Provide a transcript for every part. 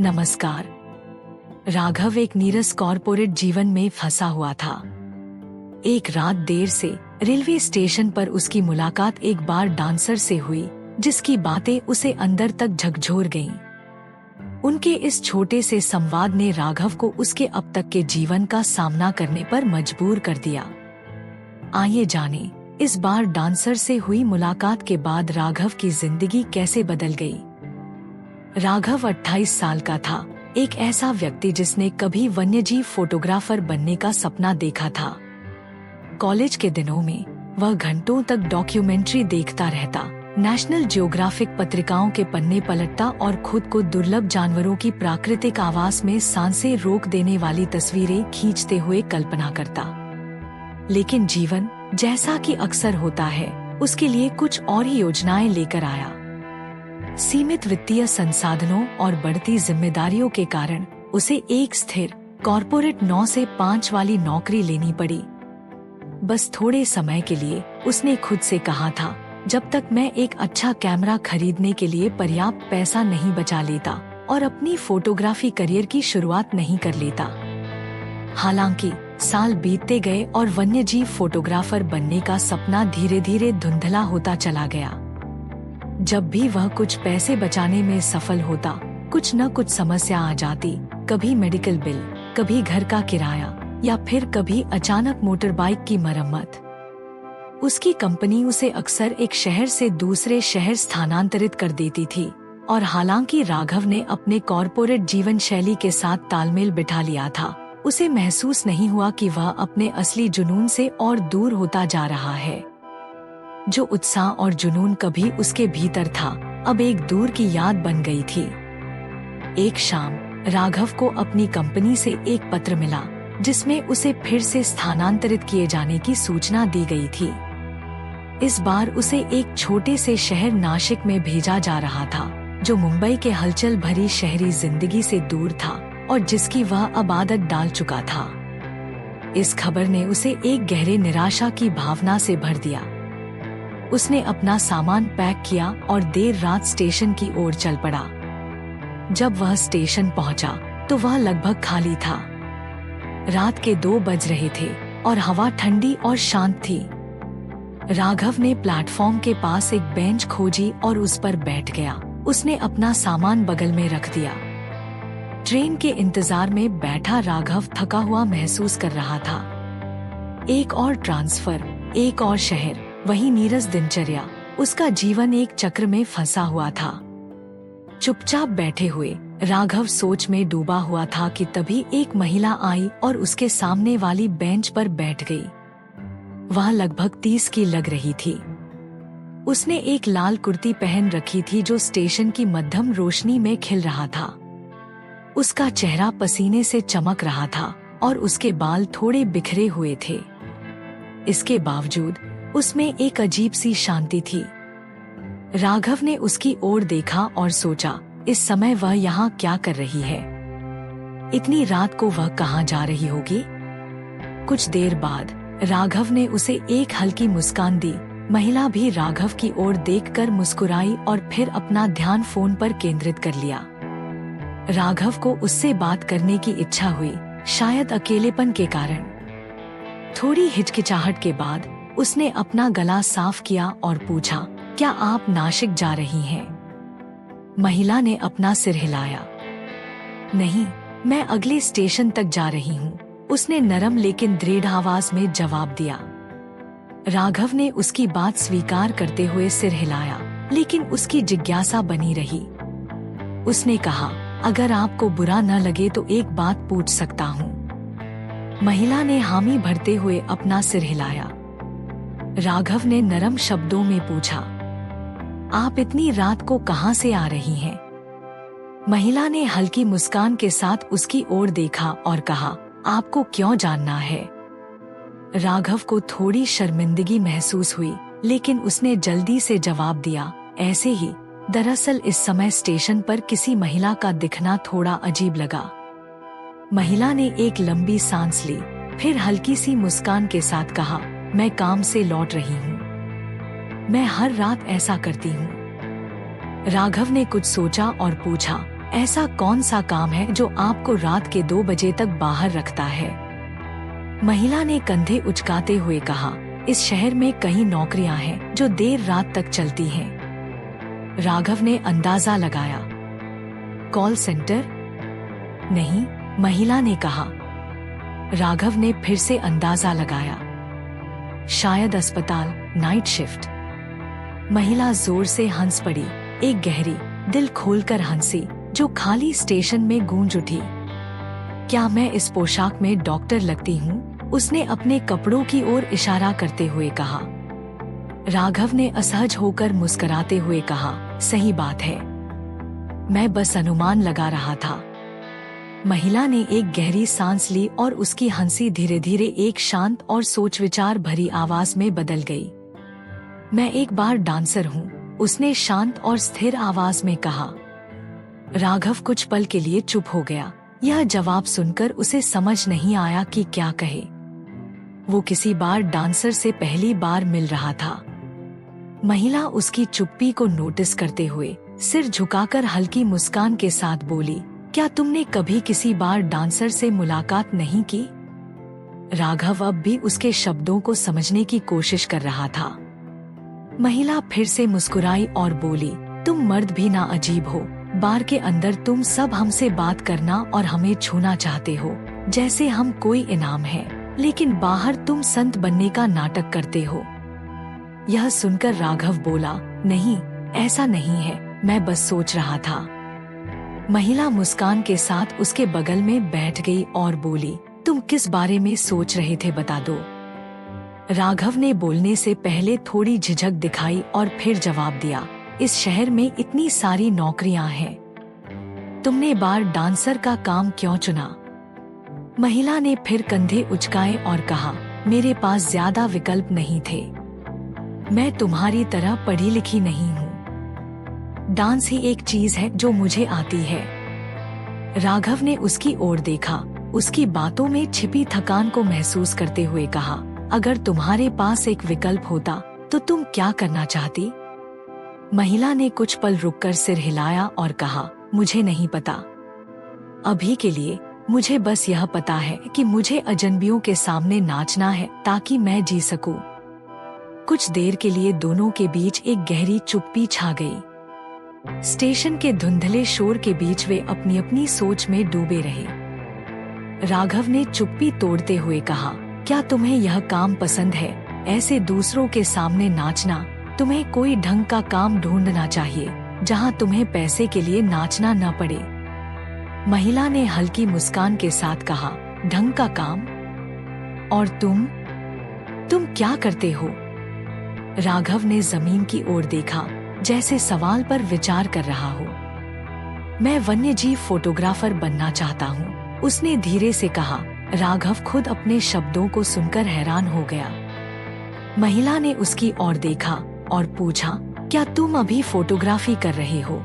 नमस्कार। राघव एक नीरस कॉरपोरेट जीवन में फंसा हुआ था। एक रात देर से रेलवे स्टेशन पर उसकी मुलाकात एक बार डांसर से हुई, जिसकी बातें उसे अंदर तक झकझोर गईं। उनके इस छोटे से संवाद ने राघव को उसके अब तक के जीवन का सामना करने पर मजबूर कर दिया। आइए जानें, इस बार डांसर से हुई मुलाकात के बाद राघव की जिंदगी कैसे बदल गई। राघव 28 साल का था, एक ऐसा व्यक्ति जिसने कभी वन्यजीव फोटोग्राफर बनने का सपना देखा था। कॉलेज के दिनों में वह घंटों तक डॉक्यूमेंट्री देखता रहता, नेशनल ज्योग्राफिक पत्रिकाओं के पन्ने पलटता और खुद को दुर्लभ जानवरों की प्राकृतिक आवास में सांसें रोक देने वाली तस्वीरें खींचते हुए कल्पना करता। लेकिन जीवन, जैसा कि अक्सर होता है, उसके लिए कुछ और ही योजनाएं लेकर आया। सीमित वित्तीय संसाधनों और बढ़ती जिम्मेदारियों के कारण उसे एक स्थिर कॉरपोरेट 9 से 5 वाली नौकरी लेनी पड़ी। बस थोड़े समय के लिए उसने खुद से कहा था, जब तक मैं एक अच्छा कैमरा खरीदने के लिए पर्याप्त पैसा नहीं बचा लेता और अपनी फोटोग्राफी करियर की शुरुआत नहीं कर लेता। हालांकि साल बीतते गए और वन्यजीव फोटोग्राफर बनने का सपना धीरे धीरे धुंधला होता चला गया। जब भी वह कुछ पैसे बचाने में सफल होता, कुछ न कुछ समस्या आ जाती। कभी मेडिकल बिल, कभी घर का किराया, या फिर कभी अचानक मोटर बाइक की मरम्मत। उसकी कंपनी उसे अक्सर एक शहर से दूसरे शहर स्थानांतरित कर देती थी, और हालांकि राघव ने अपने कॉरपोरेट जीवन शैली के साथ तालमेल बिठा लिया था, उसे महसूस नहीं हुआ कि वह अपने असली जुनून से और दूर होता जा रहा है। जो उत्साह और जुनून कभी उसके भीतर था, अब एक दूर की याद बन गई थी। एक शाम राघव को अपनी कंपनी से एक पत्र मिला, जिसमें उसे फिर से स्थानांतरित किए जाने की सूचना दी गई थी। इस बार उसे एक छोटे से शहर नासिक में भेजा जा रहा था, जो मुंबई के हलचल भरी शहरी जिंदगी से दूर था और जिसकी वह अब आदत डाल चुका था। इस खबर ने उसे एक गहरे निराशा की भावना से भर दिया। उसने अपना सामान पैक किया और देर रात स्टेशन की ओर चल पड़ा। जब वह स्टेशन पहुंचा, तो वह लगभग खाली था। रात के 2 बज रहे थे और हवा ठंडी और शांत थी। राघव ने प्लेटफॉर्म के पास एक बेंच खोजी और उस पर बैठ गया। उसने अपना सामान बगल में रख दिया। ट्रेन के इंतजार में बैठा राघव थका हुआ महसूस कर रहा था। एक और ट्रांसफर, एक और शहर, वही नीरस दिनचर्या। उसका जीवन एक चक्र में फंसा हुआ था। चुपचाप बैठे हुए राघव सोच में डूबा हुआ था कि तभी एक महिला आई और उसके सामने वाली बेंच पर बैठ गई। वह लगभग 30 की लग रही थी। उसने एक लाल कुर्ती पहन रखी थी जो स्टेशन की मध्यम रोशनी में खिल रहा था। उसका चेहरा पसीने से चमक रहा था और उसके बाल थोड़े बिखरे हुए थे। इसके बावजूद उसमें एक अजीब सी शांति थी। राघव ने उसकी ओर देखा और सोचा, इस समय वह यहाँ क्या कर रही है? इतनी रात को वह कहाँ जा रही होगी? कुछ देर बाद राघव ने उसे एक हल्की मुस्कान दी। महिला भी राघव की ओर देखकर मुस्कुराई और फिर अपना ध्यान फोन पर केंद्रित कर लिया। राघव को उससे बात करने की इच्छा हुई, शायद अकेलेपन के कारण। थोड़ी हिचकिचाहट के बाद उसने अपना गला साफ किया और पूछा, क्या आप नासिक जा रही हैं? महिला ने अपना सिर हिलाया। नहीं, मैं अगले स्टेशन तक जा रही हूँ, उसने नरम लेकिन दृढ़ आवाज में जवाब दिया। राघव ने उसकी बात स्वीकार करते हुए सिर हिलाया, लेकिन उसकी जिज्ञासा बनी रही। उसने कहा, अगर आपको बुरा न लगे तो एक बात पूछ सकता हूँ? महिला ने हामी भरते हुए अपना सिर हिलाया। राघव ने नरम शब्दों में पूछा, आप इतनी रात को कहां से आ रही हैं? महिला ने हल्की मुस्कान के साथ उसकी ओर देखा और कहा, आपको क्यों जानना है? राघव को थोड़ी शर्मिंदगी महसूस हुई, लेकिन उसने जल्दी से जवाब दिया, ऐसे ही। दरअसल इस समय स्टेशन पर किसी महिला का दिखना थोड़ा अजीब लगा। महिला ने एक लंबी सांस ली, फिर हल्की सी मुस्कान के साथ कहा, मैं काम से लौट रही हूँ। मैं हर रात ऐसा करती हूँ। राघव ने कुछ सोचा और पूछा, ऐसा कौन सा काम है जो आपको रात के 2 बजे तक बाहर रखता है? महिला ने कंधे उचकाते हुए कहा, इस शहर में कई नौकरियां हैं जो देर रात तक चलती हैं। राघव ने अंदाजा लगाया। Call centre? नहीं, महिला ने कहा। राघव ने फिर से अंदाजा लगाया। शायद अस्पताल, नाइट शिफ्ट। महिला जोर से हंस पड़ी, एक गहरी, दिल खोलकर हंसी जो खाली स्टेशन में गूंज उठी। क्या मैं इस पोशाक में डॉक्टर लगती हूँ? उसने अपने कपड़ों की ओर इशारा करते हुए कहा। राघव ने असहज होकर मुस्कुराते हुए कहा, सही बात है, मैं बस अनुमान लगा रहा था। महिला ने एक गहरी सांस ली और उसकी हंसी धीरे धीरे एक शांत और सोच विचार भरी आवाज में बदल गई। मैं एक बार डांसर हूँ, उसने शांत और स्थिर आवाज में कहा। राघव कुछ पल के लिए चुप हो गया। यह जवाब सुनकर उसे समझ नहीं आया कि क्या कहे। वो किसी बार डांसर से पहली बार मिल रहा था। महिला उसकी चुप्पी को नोटिस करते हुए सिर झुकाकर हल्की मुस्कान के साथ बोली, क्या तुमने कभी किसी बार डांसर से मुलाकात नहीं की? राघव अब भी उसके शब्दों को समझने की कोशिश कर रहा था। महिला फिर से मुस्कुराई और बोली, तुम मर्द भी ना अजीब हो। बार के अंदर तुम सब हमसे बात करना और हमें छूना चाहते हो जैसे हम कोई इनाम है, लेकिन बाहर तुम संत बनने का नाटक करते हो। यह सुनकर राघव बोला, नहीं, ऐसा नहीं है, मैं बस सोच रहा था। महिला मुस्कान के साथ उसके बगल में बैठ गई और बोली, तुम किस बारे में सोच रहे थे, बता दो। राघव ने बोलने से पहले थोड़ी झिझक दिखाई और फिर जवाब दिया, इस शहर में इतनी सारी नौकरियां हैं, तुमने बार डांसर का काम क्यों चुना? महिला ने फिर कंधे उचकाए और कहा, मेरे पास ज्यादा विकल्प नहीं थे। मैं तुम्हारी तरह पढ़ी लिखी नहीं हूँ। डांस ही एक चीज है जो मुझे आती है। राघव ने उसकी ओर देखा, उसकी बातों में छिपी थकान को महसूस करते हुए कहा, अगर तुम्हारे पास एक विकल्प होता तो तुम क्या करना चाहती? महिला ने कुछ पल रुककर सिर हिलाया और कहा, मुझे नहीं पता। अभी के लिए मुझे बस यह पता है कि मुझे अजनबियों के सामने नाचना है ताकि मैं जी सकूं। कुछ देर के लिए दोनों के बीच एक गहरी चुप्पी छा गई। स्टेशन के धुंधले शोर के बीच वे अपनी अपनी सोच में डूबे रहे। राघव ने चुप्पी तोड़ते हुए कहा, क्या तुम्हें यह काम पसंद है, ऐसे दूसरों के सामने नाचना? तुम्हें कोई ढंग का काम ढूंढना चाहिए जहां तुम्हें पैसे के लिए नाचना न पड़े। महिला ने हल्की मुस्कान के साथ कहा, ढंग का काम? और तुम क्या करते हो? राघव ने जमीन की ओर देखा, जैसे सवाल पर विचार कर रहा हो। मैं वन्यजीव फोटोग्राफर बनना चाहता हूँ, उसने धीरे से कहा। राघव खुद अपने शब्दों को सुनकर हैरान हो गया। महिला ने उसकी ओर देखा और पूछा, क्या तुम अभी फोटोग्राफी कर रहे हो?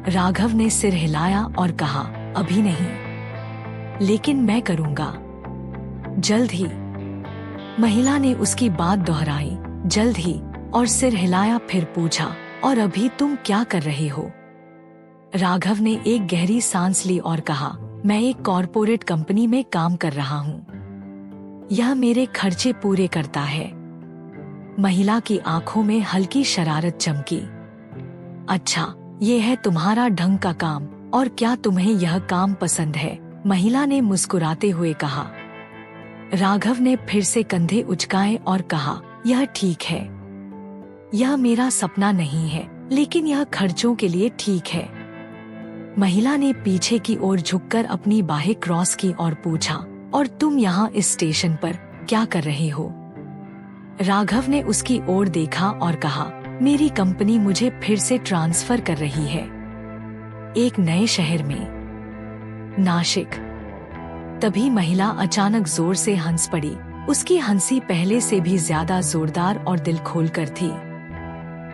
राघव ने सिर हिलाया और कहा, अभी नहीं, लेकिन मैं करूंगा, जल्द ही। महिला ने उसकी बात दोहराई, जल्द ही, और सिर हिलाया। फिर पूछा, और अभी तुम क्या कर रहे हो? राघव ने एक गहरी सांस ली और कहा, मैं एक कॉरपोरेट कंपनी में काम कर रहा हूँ। यह मेरे खर्चे पूरे करता है। महिला की आंखों में हल्की शरारत चमकी। अच्छा, ये है तुम्हारा ढंग का काम, और क्या तुम्हें यह काम पसंद है? महिला ने मुस्कुराते हुए कहा। राघव ने फिर से कंधे उचकाए और कहा, यह ठीक है। यह मेरा सपना नहीं है, लेकिन यह खर्चों के लिए ठीक है। महिला ने पीछे की ओर झुककर अपनी बाहें क्रॉस की और पूछा, और तुम यहाँ इस स्टेशन पर क्या कर रहे हो? राघव ने उसकी ओर देखा और कहा, मेरी कंपनी मुझे फिर से ट्रांसफर कर रही है, एक नए शहर में, नासिक। तभी महिला अचानक जोर से हंस पड़ी। उसकी हंसी पहले से भी ज्यादा जोरदार और दिल खोलकर थी।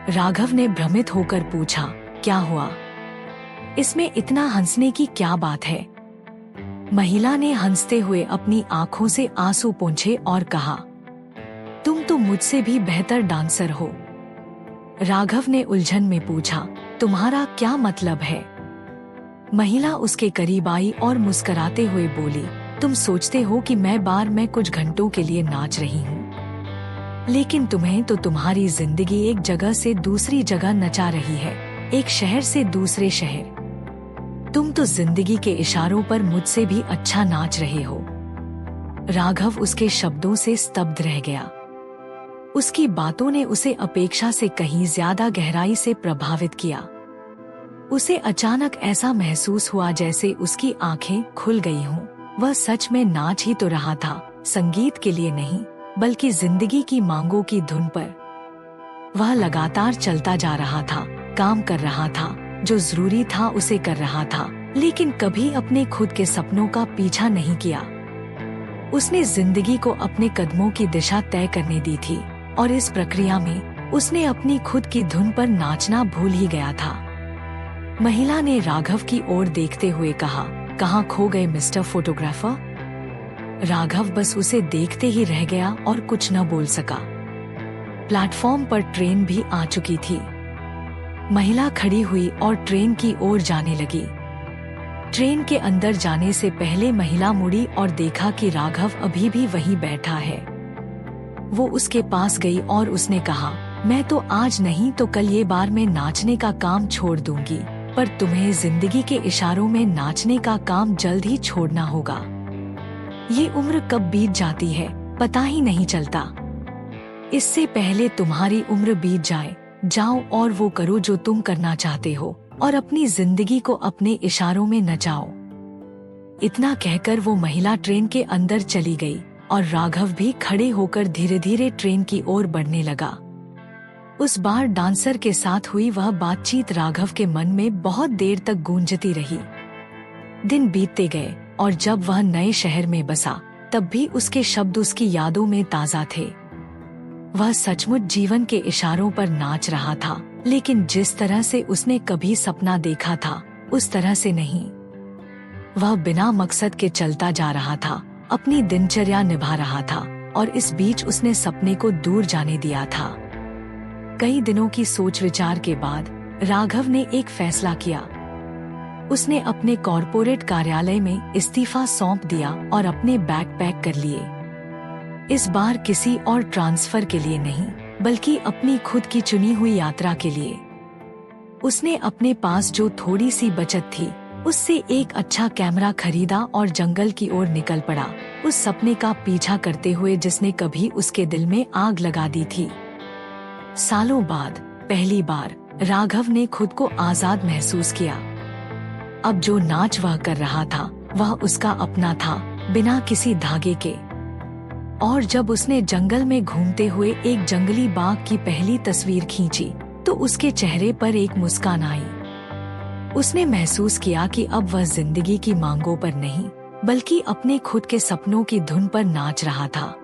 राघव ने भ्रमित होकर पूछा, क्या हुआ? इसमें इतना हंसने की क्या बात है? महिला ने हंसते हुए अपनी आंखों से आंसू पोंछे और कहा, तुम तो मुझसे भी बेहतर डांसर हो। राघव ने उलझन में पूछा, तुम्हारा क्या मतलब है? महिला उसके करीब आई और मुस्कुराते हुए बोली, तुम सोचते हो कि मैं बार में कुछ घंटों के लिए नाच रही हूँ, लेकिन तुम्हें तो तुम्हारी जिंदगी एक जगह से दूसरी जगह नचा रही है, एक शहर से दूसरे शहर। तुम तो जिंदगी के इशारों पर मुझसे भी अच्छा नाच रहे हो। राघव उसके शब्दों से स्तब्ध रह गया। उसकी बातों ने उसे अपेक्षा से कहीं ज्यादा गहराई से प्रभावित किया। उसे अचानक ऐसा महसूस हुआ जैसे उसकी आंखें खुल गई हों। वह सच में नाच ही तो रहा था, संगीत के लिए नहीं, बल्कि जिंदगी की मांगों की धुन पर। वह लगातार चलता जा रहा था, काम कर रहा था, जो जरूरी था उसे कर रहा था, लेकिन कभी अपने खुद के सपनों का पीछा नहीं किया। उसने जिंदगी को अपने कदमों की दिशा तय करने दी थी, और इस प्रक्रिया में उसने अपनी खुद की धुन पर नाचना भूल ही गया था। महिला ने राघव की ओर देखते हुए कहा, कहाँ खो गए मिस्टर फोटोग्राफर? राघव बस उसे देखते ही रह गया और कुछ न बोल सका। प्लेटफॉर्म पर ट्रेन भी आ चुकी थी। महिला खड़ी हुई और ट्रेन की ओर जाने लगी। ट्रेन के अंदर जाने से पहले महिला मुड़ी और देखा कि राघव अभी भी वहीं बैठा है। वो उसके पास गई और उसने कहा, मैं तो आज नहीं तो कल ये बार में नाचने का काम छोड़ दूंगी, पर तुम्हें जिंदगी के इशारों में नाचने का काम जल्द ही छोड़ना होगा। ये उम्र कब बीत जाती है पता ही नहीं चलता। इससे पहले तुम्हारी उम्र बीत जाए, जाओ और वो करो जो तुम करना चाहते हो, और अपनी जिंदगी को अपने इशारों में नचाओ। इतना कहकर वो महिला ट्रेन के अंदर चली गई और राघव भी खड़े होकर धीरे धीरे ट्रेन की ओर बढ़ने लगा। उस बार डांसर के साथ हुई वह बातचीत राघव के मन में बहुत देर तक गूंजती रही। दिन बीतते गए और जब वह नए शहर में बसा, तब भी उसके शब्द उसकी यादों में ताजा थे। वह सचमुच जीवन के इशारों पर नाच रहा था, लेकिन जिस तरह से उसने कभी सपना देखा था उस तरह से नहीं। वह बिना मकसद के चलता जा रहा था, अपनी दिनचर्या निभा रहा था, और इस बीच उसने सपने को दूर जाने दिया था। कई दिनों की सोच विचार के बाद राघव ने एक फैसला किया। उसने अपने कॉर्पोरेट कार्यालय में इस्तीफा सौंप दिया और अपने बैग पैक कर लिए। इस बार किसी और ट्रांसफर के लिए नहीं, बल्कि अपनी खुद की चुनी हुई यात्रा के लिए। उसने अपने पास जो थोड़ी सी बचत थी उससे एक अच्छा कैमरा खरीदा और जंगल की ओर निकल पड़ा, उस सपने का पीछा करते हुए जिसने कभी उसके दिल में आग लगा दी थी। सालों बाद पहली बार राघव ने खुद को आजाद महसूस किया। अब जो नाच वह कर रहा था वह उसका अपना था, बिना किसी धागे के। और जब उसने जंगल में घूमते हुए एक जंगली बाघ की पहली तस्वीर खींची तो उसके चेहरे पर एक मुस्कान आई। उसने महसूस किया कि अब वह जिंदगी की मांगों पर नहीं, बल्कि अपने खुद के सपनों की धुन पर नाच रहा था।